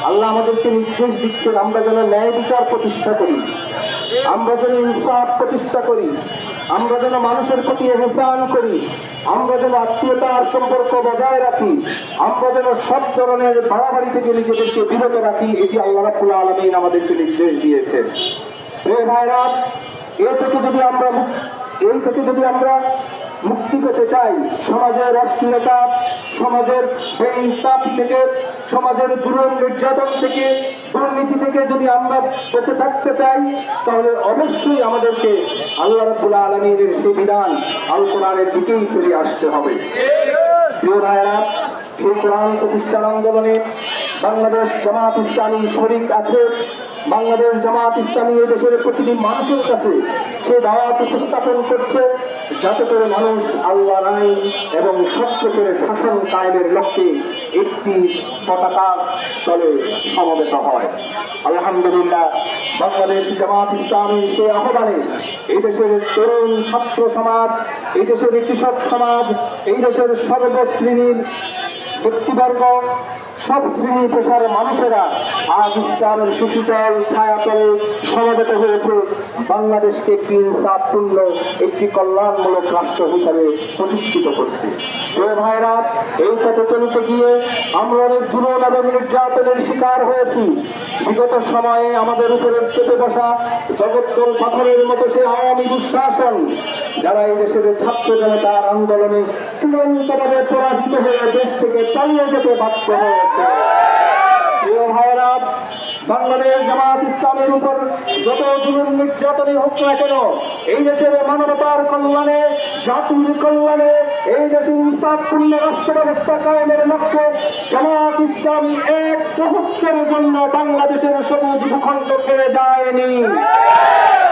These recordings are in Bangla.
আল্লাহ আমাদেরকে নির্দেশ দিচ্ছেন আমরা যেন ন্যায় বিচার প্রতিষ্ঠা করি, আমরা যেন ইনসাফ প্রতিষ্ঠা করি, আমরা যেন মানুষের প্রতি ইহসান করি, আমরা যেন আত্মীয়তার সম্পর্ক বজায় রাখি, আমরা যেন সব ধরনের বাড়াবাড়ি থেকে নিজেদেরকে বিরত রাখি। এটি আল্লাহ রাব্বুল আলামিন আমাদেরকে নির্দেশ দিয়েছেন। প্রিয় ভাইরা, এই থেকে যদি আমরা মুক্তি পেতে চাই, সমাজের অশ্লীলতা, সমাজের বেইনসাফি থেকে, সমাজের জুলুম নির্যাতন থেকে, দুর্নীতি থেকে যদি আমরা বেঁচে থাকতে চাই, তাহলে অবশ্যই আমাদেরকে আল্লাহ রাব্বুল আলামিনের সেই বিধান আল কোরআনের দিকেই ফিরে আসতে হবে। প্রিয় ভাইরা, সেই কোরআন প্রতিষ্ঠান আন্দোলনে বাংলাদেশ জামাত ইসলামী শরীক আছে। বাংলাদেশ জামাত ইসলামী এই দেশের প্রতিটি মানুষের কাছে সে দাওয়াত উপস্থাপন করছে, যাতে করে মানুষ আল্লাহর আইন এবং সত্য করে শাসন কায়েমের লক্ষ্যে একটি পতাকার তলে সমবেত হয়। আলহামদুলিল্লাহ, বাংলাদেশ জামাত ইসলামীর সে আহ্বানে এই দেশের তরুণ ছাত্র সমাজ, এই দেশের কৃষক সমাজ, এই দেশের সর্বশ্রেণীর ব্যক্তিবর্গ, সব শ্রেণী পেশার মানুষেরা আজ ইসলামের সুশীতল ছায়াতলে সমবেত হয়েছে বাংলাদেশকে একটি ইনসাফপূর্ণ, একটি কল্যাণমূলক রাষ্ট্র হিসাবে প্রতিষ্ঠিত করতে। প্রিয় ভাইরা, এই পথে চলতে গিয়ে আমরা অনেক জুলুম এবং নির্যাতনের শিকার হয়েছি। বিগত সময়ে আমাদের উপরে চেপে বসা জগদ্দল পাথরের মতো সে আওয়ামী দুঃশাসন, যারা এই দেশের ছাত্র জনতার আন্দোলনে চূড়ান্তভাবে পরাজিত হয়ে দেশ থেকে চালিয়ে যেতে বাধ্য হয়েছে। প্রিয় ভাইরা, বাংলাদেশ জামাত ইসলামের উপর যত জুলুম নির্যাতনই হোক না কেন, এই দেশের মানবতার কল্যাণে, জাতির কল্যাণে, এই দেশের ইনসাফপূর্ণ রাষ্ট্র ব্যবস্থা কায়েমের লক্ষ্যে জামাত ইসলামী এক মুহূর্তের জন্য বাংলাদেশের সবুজ ভূখণ্ড ছেড়ে যায়নি,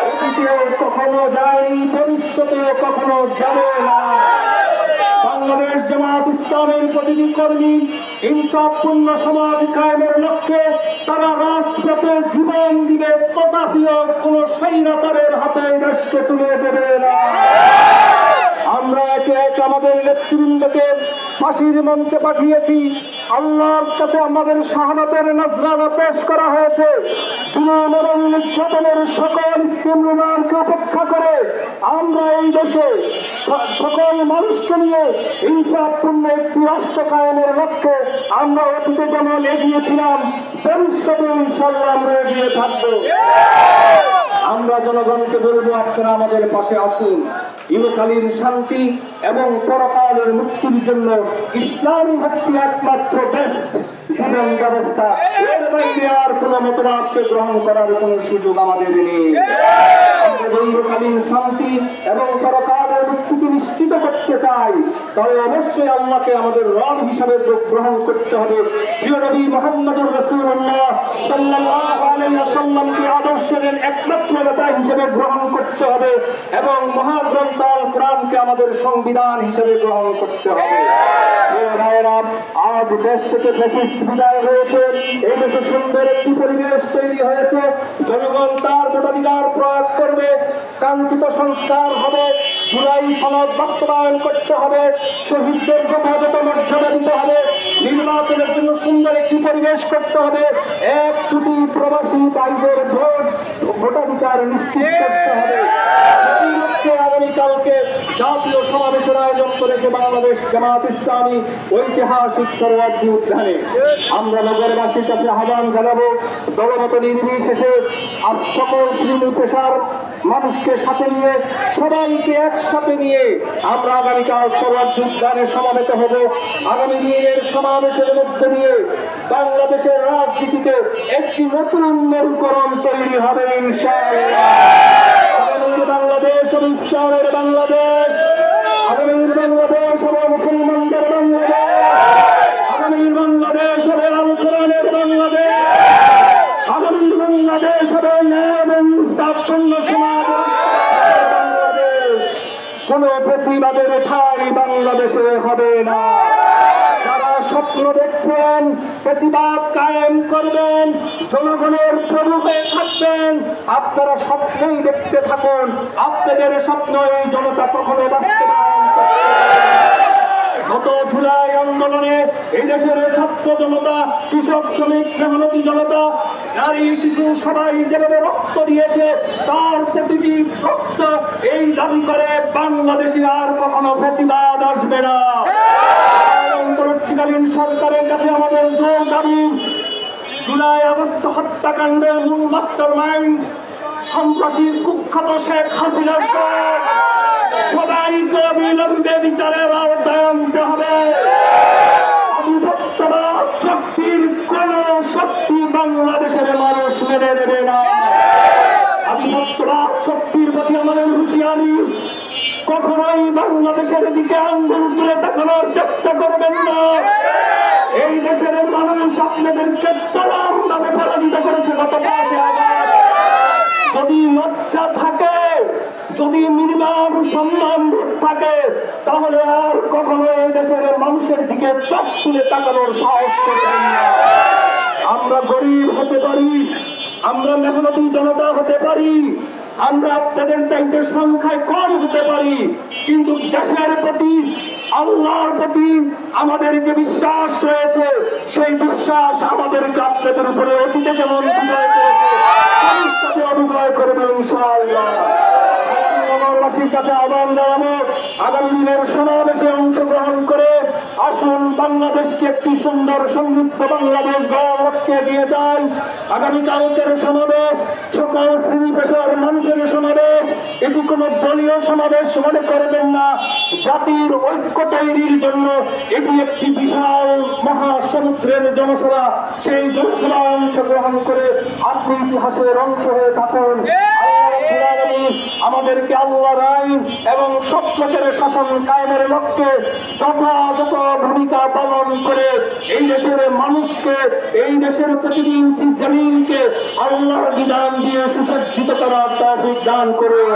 অতীতেও কখনো যায়নি, ভবিষ্যতেও কখনো যাবে না। বাংলাদেশ জামাত ইসলামের প্রতিটি কর্মী ইনসাফপূর্ণ সমাজ কায়েমের লক্ষ্যে তারা রাজপথে জীবন দিবে, তথাপিও কোন স্বৈরাচারের হাতে দেশকে তুলে দেবে না। আমরা একে এক আমাদের নেতৃবৃন্দকে ফাঁসির মঞ্চে পাঠিয়েছি। আল্লাহর কাছে আমাদের শাহাদাতের নজরানা পেশ করা হয়েছে। জুলুম এবং নির্যাতনের সকল স্টিমুলারকে উপেক্ষা করে আমরা এই দেশে সকল মানুষকে নিয়ে ইনসাফপূর্ণ একটি রাষ্ট্র কায়েমের লক্ষ্যে আমরা অতীতে যেমন এগিয়েছিলাম, ভবিষ্যতে ইনশাআল্লাহ আমরা এগিয়ে থাকবো। আমরা জনগণকে বলবো, আপনারা আমাদের পাশে আসুন। ইহকালীন শান্তি এবং পরকালের মুক্তির জন্য ইসলামই হচ্ছে একমাত্র বেস্ট জীবন ব্যবস্থা। এর বাইরে আর কোন মতবাদকে গ্রহণ করার কোন সুযোগ আমাদের নেই। ইহকালীন শান্তি এবং পরকালের মুক্তিকে নিশ্চিত করতে চাই, তবে অবশ্যই আল্লাহকে আমাদের রব হিসাবে গ্রহণ করতে হবে। প্রিয় নবী মুহাম্মদুর রাসূলুল্লাহ সাল্লাল্লাহু আলাইহি ওয়াসাল্লামকে আদর্শের একমাত্র নেতা হিসেবে গ্রহণ করতে হবে এবং মহাগ্রন্থ আল কোরআনকে আমাদের সংবিধান হিসেবে গ্রহণ করতে হবে। আজ দেশ থেকে ফ্যাসিস্ট বিদায় হয়েছে, এই দেশে সুন্দর একটি পরিবেশ তৈরি হয়েছে। জনগণ তার ভোটাধিকার প্রয়োগ করবে, কাঙ্ক্ষিত সংস্কার হবে, জুলাই সনদ বাস্তবায়ন করতে হবে, শহীদদের যথাযথ মর্যাদা দিতে হবে, নির্বাচনের জন্য সুন্দর একটি পরিবেশ করতে হবে, 1 কোটি প্রবাসী ভাইদের ভোটাধিকার নিশ্চিত করতে হবে। আগামীকালকে জাতীয় সমাবেশের আয়োজন করেছে বাংলাদেশ জামাত ইসলামী ঐতিহাসিক সরোয়ার্দী উদ্যানে। আমরা নগরবাসীর কাছে আহ্বান জানাবো, দলমত নির্বিশেষে সকল শ্রেণী পেশার মানুষকে সাথে নিয়ে, সবাইকে একসাথে নিয়ে আমরা আগামীকাল সরোয়ার্দী উদ্যানে সমাবেত হব। আগামী দিনের সমাবেশের মধ্যে দিয়ে বাংলাদেশের রাজনীতিতে একটি নতুন মেরুকরণ তৈরি হবে ইনশাআল্লাহ। বাংলাদেশ হবে ইসলামের বাংলাদেশ, আগামীর বাংলাদেশ হবে মুসলমানদের বাংলাদেশ, আগামীর বাংলাদেশ হবে আল কোরআনের বাংলাদেশ, আগামীর বাংলাদেশ হবে ন্যায় এবং ইনসাফপূর্ণ সমাজের বাংলাদেশ। কোন ফ্যাসিবাদের ঠাঁই বাংলাদেশে হবে না। যারা স্বপ্ন দেখছেন প্রতিবাদ কায়েম করবেন, জনগণের প্রভু হয়ে থাকবেন, আপনারা স্বপ্নই দেখতে থাকুন। আপনাদের স্বপ্ন এই জনতা কখনো বাস্তবায়ন করবে না। গত জুলাই আন্দোলনে এই দেশের ছাত্র জনতা, কৃষক, শ্রমিক, মেহনতি জনতা, নারী, শিশু সবাই যেভাবে রক্ত দিয়েছে, তার প্রতিটি রক্ত এই দাবি করে বাংলাদেশে আর কখনো ফ্যাসিবাদ আসবে না। অন্তর্বর্তীকালীন সরকারের কাছে আমাদের জোর দাবি, জুলাই আগস্ট হত্যাকাণ্ডের মূল মাস্টার মাইন্ড সন্ত্রাসী কুখ্যাত শেখ হাসিনা সবাইকে অবিলম্বে বিচারের আওতায় আনতে হবে। আধিপত্যবাদ শক্তির কোন শক্তি বাংলাদেশের মানুষ মেনে নেবে না। আধিপত্যবাদ শক্তির প্রতি আমাদের হুঁশিয়ারি, কখনোই বাংলাদেশের দিকে আঙ্গুল তুলে তাকানোর চেষ্টা করবেন না। এই দেশের মানুষ আপনাদেরকে চরমভাবে পরাজিত করেছে গত 5 আগস্ট। যদি লজ্জা থাকে, যদি মিনিমাম সম্মান থাকে, তাহলে আর কখনো এই দেশের মানুষের দিকে চোখ তুলে তাকানোর সাহস করবেন না। আমরা গরিব হতে পারি, আমরা মেহনতি জনতা হতে পারি, আমরা আপনাদের চাইতে সংখ্যায় কম হতে পারি, কিন্তু দেশের প্রতি, আল্লাহর প্রতি আমাদের যে বিশ্বাস রয়েছে, সেই বিশ্বাস আমাদেরকে আপনাদের উপরে অতীতে যেমন বিজয় করেছে, ভবিষ্যতে অবিজয় করবে ইনশাআল্লাহ। নগরবাসীর কাছে আহ্বান জানাবো, আগামী দিনের সমাবেশে অংশগ্রহণ করে আসুন বাংলাদেশকে একটি সুন্দর সমৃদ্ধ বাংলাদেশ গড়ার লক্ষ্যে এগিয়ে যান। আগামীকালকের সমাবেশ সকল শ্রেণী পেশার মানুষের সমাবেশ, এটি কোনো দলীয় সমাবেশ মনে করবেন না। জাতির ঐক্য তৈরির জন্য এটি একটি বিশাল মহাসমুদ্রের জনসভা। সেই জনসভায় অংশগ্রহণ করে আপনি ইতিহাসের অংশ হয়ে থাকুন। আমাদেরকে আল্লাহর আইন এবং সত্যের শাসন কায়েমের লক্ষ্যে যথাযথ ভূমিকা পালন করে এই দেশের মানুষকে, এই দেশের প্রতিটি ইঞ্চি জমিনকে আল্লাহর বিধান দিয়ে সুসজ্জিত করার তৌফিক দান করুন।